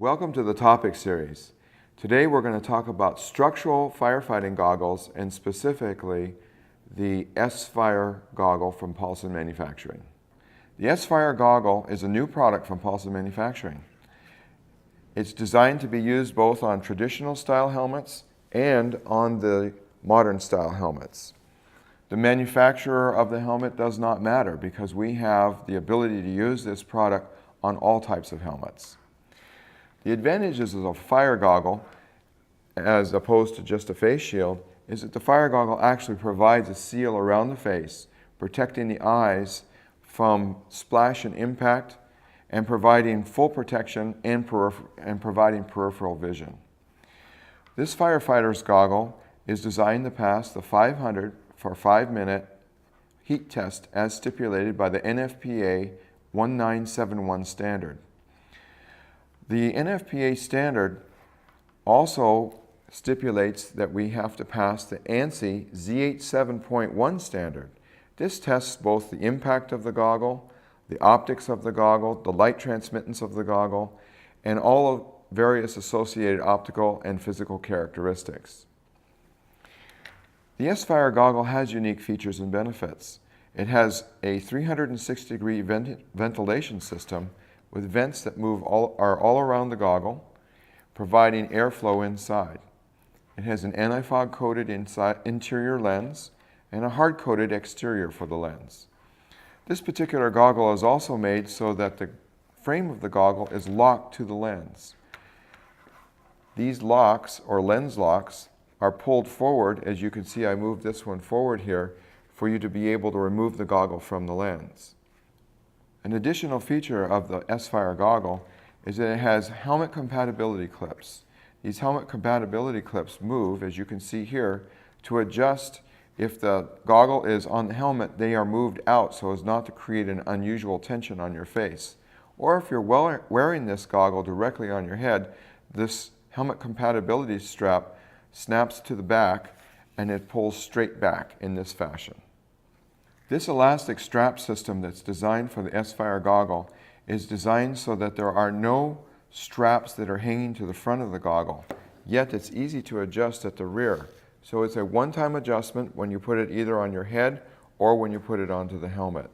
Welcome to the topic series. Today we're going to talk about structural firefighting goggles and specifically the S-Fire goggle from Paulson Manufacturing. The S-Fire goggle is a new product from Paulson Manufacturing. It's designed to be used both on traditional style helmets and on the modern style helmets. The manufacturer of the helmet does not matter because we have the ability to use this product on all types of helmets. The advantages of a fire goggle, as opposed to just a face shield, is that the fire goggle actually provides a seal around the face, protecting the eyes from splash and impact, and providing full protection and providing peripheral vision. This firefighter's goggle is designed to pass the 500 for 5-minute heat test as stipulated by the NFPA 1971 standard. The NFPA standard also stipulates that we have to pass the ANSI Z87.1 standard. This tests both the impact of the goggle, the optics of the goggle, the light transmittance of the goggle, and all of various associated optical and physical characteristics. The S-Fire goggle has unique features and benefits. It has a 360-degree ventilation system with vents that are all around the goggle, providing airflow inside. It has an anti-fog coated interior lens and a hard-coated exterior for the lens. This particular goggle is also made so that the frame of the goggle is locked to the lens. These locks, or lens locks, are pulled forward. As you can see, I moved this one forward here for you to be able to remove the goggle from the lens. An additional feature of the S-Fire goggle is that it has helmet compatibility clips. These helmet compatibility clips move, as you can see here, to adjust if the goggle is on the helmet, they are moved out so as not to create an unusual tension on your face. Or if you're wearing this goggle directly on your head, this helmet compatibility strap snaps to the back and it pulls straight back in this fashion. This elastic strap system that's designed for the S-Fire goggle is designed so that there are no straps that are hanging to the front of the goggle, yet it's easy to adjust at the rear. So it's a one-time adjustment when you put it either on your head or when you put it onto the helmet.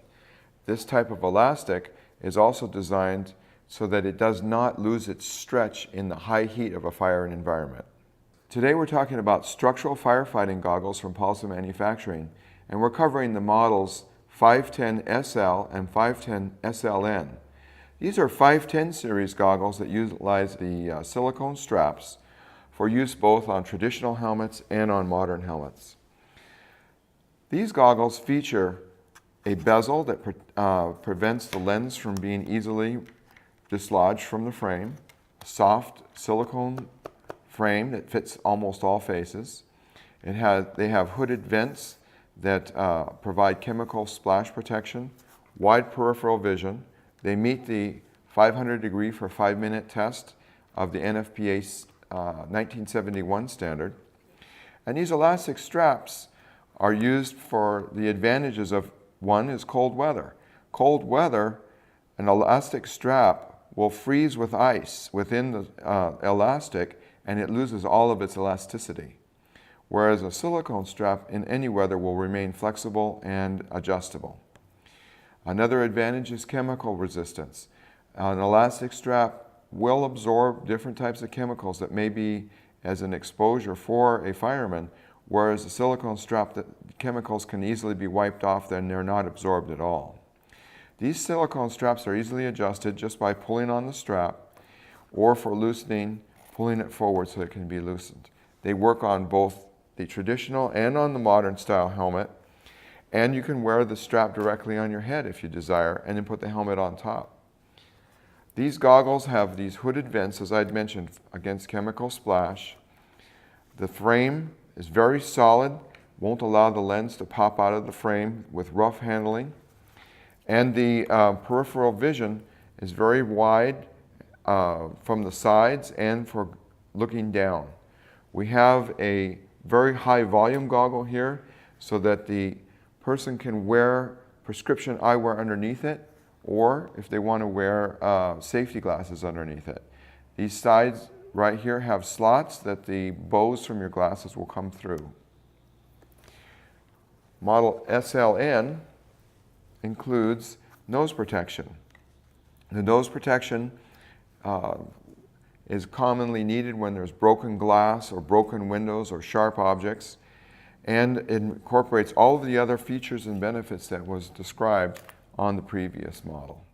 This type of elastic is also designed so that it does not lose its stretch in the high heat of a firing environment. Today we're talking about structural firefighting goggles from Paulson Manufacturing, and we're covering the models 510 SL and 510 SLN. These are 510 series goggles that utilize the silicone straps for use both on traditional helmets and on modern helmets. These goggles feature a bezel that prevents the lens from being easily dislodged from the frame, a soft silicone frame that fits almost all faces. They have hooded vents that provide chemical splash protection, wide peripheral vision. They meet the 500-degree for 5-minute test of the NFPA 1971 standard. And these elastic straps are used for the advantages of, one is cold weather. Cold weather, an elastic strap will freeze with ice within the elastic and it loses all of its elasticity. Whereas a silicone strap in any weather will remain flexible and adjustable. Another advantage is chemical resistance. An elastic strap will absorb different types of chemicals that may be as an exposure for a fireman, whereas a silicone strap, the chemicals can easily be wiped off and they're not absorbed at all. These silicone straps are easily adjusted just by pulling on the strap, or for loosening, pulling it forward so it can be loosened. They work on both the traditional and on the modern style helmet, and you can wear the strap directly on your head if you desire and then put the helmet on top. These goggles have these hooded vents, as I'd mentioned, against chemical splash. The frame is very solid, won't allow the lens to pop out of the frame with rough handling, and the peripheral vision is very wide from the sides and for looking down. We have a very high volume goggle here so that the person can wear prescription eyewear underneath it, or if they want to wear safety glasses underneath it. These sides right here have slots that the bows from your glasses will come through. Model SLN includes nose protection. The nose protection is commonly needed when there's broken glass or broken windows or sharp objects, and it incorporates all of the other features and benefits that was described on the previous model.